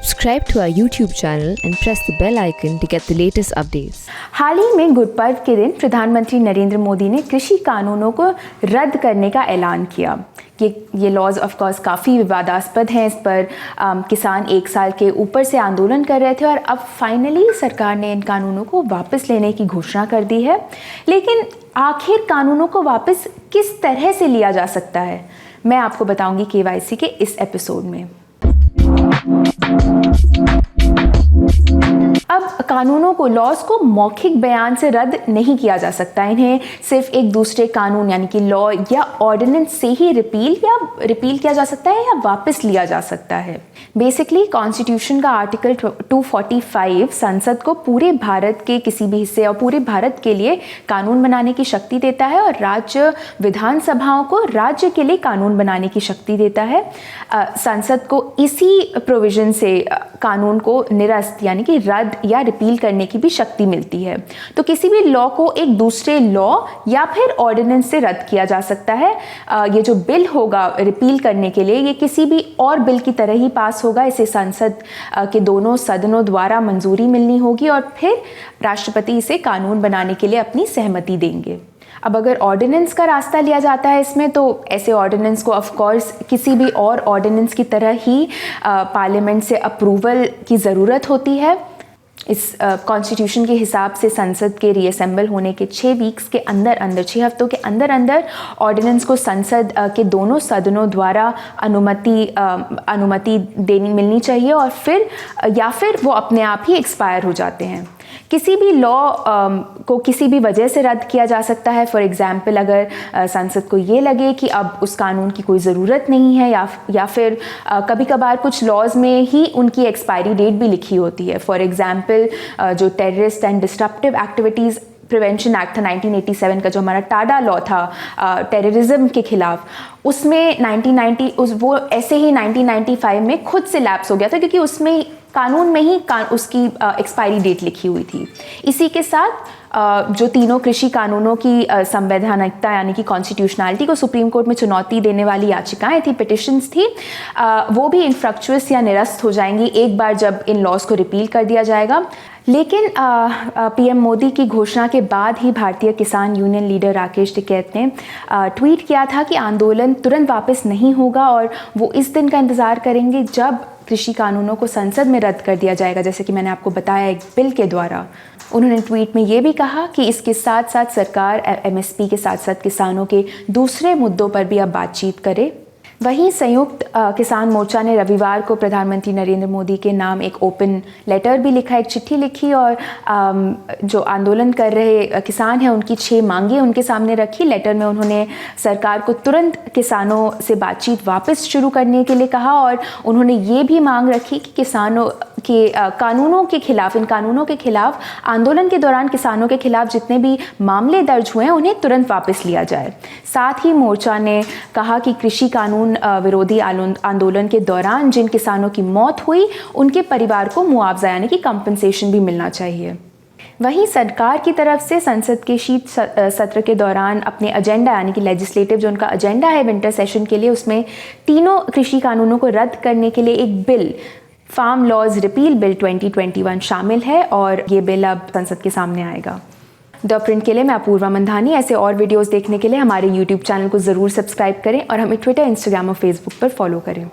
Subscribe to our YouTube channel and press the bell icon to get the latest updates. हाल ही में good पर्व के दिन प्रधानमंत्री नरेंद्र मोदी ने कृषि कानूनों को रद्द करने का ऐलान किया। ये लॉज ऑफ कोर्स काफ़ी विवादास्पद हैं। इस पर किसान 1 साल के ऊपर से आंदोलन कर रहे थे और अब फाइनली सरकार ने इन कानूनों को वापस लेने की घोषणा कर दी है। लेकिन आखिर कानूनों को वापस किस तरह से लिया जा सकता है, मैं आपको बताऊंगी केवाईसी के इस एपिसोड में। अब कानूनों को, लॉज को मौखिक बयान से रद्द नहीं किया जा सकता। इन्हें सिर्फ एक दूसरे कानून यानी कि लॉ या ऑर्डिनेंस से ही रिपील किया जा सकता है या वापस लिया जा सकता है। बेसिकली कॉन्स्टिट्यूशन का आर्टिकल 245 संसद को पूरे भारत के किसी भी हिस्से और पूरे भारत के लिए कानून बनाने की शक्ति देता है और राज्य विधानसभाओं को राज्य के लिए कानून बनाने की शक्ति देता है। संसद को इसी प्रोविजन से कानून को निरस्त यानी कि रद्द या रिपील करने की भी शक्ति मिलती है। तो किसी भी लॉ को एक दूसरे लॉ या फिर ऑर्डिनेंस से रद्द किया जा सकता है। ये जो बिल होगा रिपील करने के लिए, ये किसी भी और बिल की तरह ही पास होगा। इसे संसद के दोनों सदनों द्वारा मंजूरी मिलनी होगी और फिर राष्ट्रपति इसे कानून बनाने के लिए अपनी सहमति देंगे। अब अगर ऑर्डिनेंस का रास्ता लिया जाता है इसमें, तो ऐसे ऑर्डिनेंस को ऑफ कोर्स किसी भी और ऑर्डिनेंस की तरह ही पार्लियामेंट से अप्रूवल की ज़रूरत होती है। इस कॉन्स्टिट्यूशन के हिसाब से संसद के रीअसेंबल होने के 6 वीक्स के अंदर 6 हफ्तों के अंदर ऑर्डिनेंस को संसद के दोनों सदनों द्वारा अनुमति मिलनी चाहिए और फिर वो अपने आप ही एक्सपायर हो जाते हैं। किसी भी लॉ को किसी भी वजह से रद्द किया जा सकता है। फॉर एग्जाम्पल, अगर संसद को ये लगे कि अब उस कानून की कोई ज़रूरत नहीं है या फिर कभी कभार कुछ लॉज में ही उनकी एक्सपायरी डेट भी लिखी होती है। फॉर एग्जाम्पल, जो terrorist and disruptive activities prevention act था 1987 का, जो हमारा टाडा लॉ था टेररिज्म के खिलाफ, उसमें 1990 ऐसे ही 1995 में खुद से लैप्स हो गया था क्योंकि उसमें कानून में ही उसकी एक्सपायरी डेट लिखी हुई थी। इसी के साथ जो तीनों कृषि कानूनों की संवैधानिकता यानी कि कॉन्स्टिट्यूशनलिटी को सुप्रीम कोर्ट में चुनौती देने वाली याचिकाएं थी, पिटिशंस थी, वो भी इनफ्रक्चुअस या निरस्त हो जाएंगी एक बार जब इन लॉज को रिपील कर दिया जाएगा। लेकिन पीएम मोदी की घोषणा के बाद ही भारतीय किसान यूनियन लीडर राकेश टिकैत ने ट्वीट किया था कि आंदोलन तुरंत वापस नहीं होगा और वो इस दिन का इंतज़ार करेंगे जब कृषि कानूनों को संसद में रद्द कर दिया जाएगा, जैसे कि मैंने आपको बताया एक बिल के द्वारा। उन्होंने ट्वीट में ये भी कहा कि इसके साथ साथ सरकार एमएसपी के साथ साथ किसानों के दूसरे मुद्दों पर भी अब बातचीत करे। वहीं संयुक्त किसान मोर्चा ने रविवार को प्रधानमंत्री नरेंद्र मोदी के नाम एक ओपन लेटर भी लिखा, एक चिट्ठी लिखी और जो आंदोलन कर रहे किसान हैं उनकी 6 मांगें उनके सामने रखी। लेटर में उन्होंने सरकार को तुरंत किसानों से बातचीत वापस शुरू करने के लिए कहा और उन्होंने ये भी मांग रखी कि किसानों के इन कानूनों के खिलाफ आंदोलन के दौरान किसानों के खिलाफ जितने भी मामले दर्ज हुए हैं उन्हें तुरंत वापस लिया जाए। साथ ही मोर्चा ने कहा कि कृषि कानून विरोधी आंदोलन के दौरान जिन किसानों की मौत हुई उनके परिवार को मुआवजा यानी कि कंपनसेशन भी मिलना चाहिए। वहीं सरकार की तरफ से संसद के शीत सत्र के दौरान अपने एजेंडा यानी कि लेजिस्लेटिव जो उनका एजेंडा है विंटर सेशन के लिए, उसमें तीनों कृषि कानूनों को रद्द करने के लिए एक bill, farm laws repeal bill 2021 शामिल है और ये बिल अब संसद के सामने आएगा। द प्रिंट के लिए मैं अपूर्वा मंधानी। ऐसे और वीडियोस देखने के लिए हमारे यूट्यूब चैनल को ज़रूर सब्सक्राइब करें और हमें ट्विटर, इंस्टाग्राम और फेसबुक पर फॉलो करें।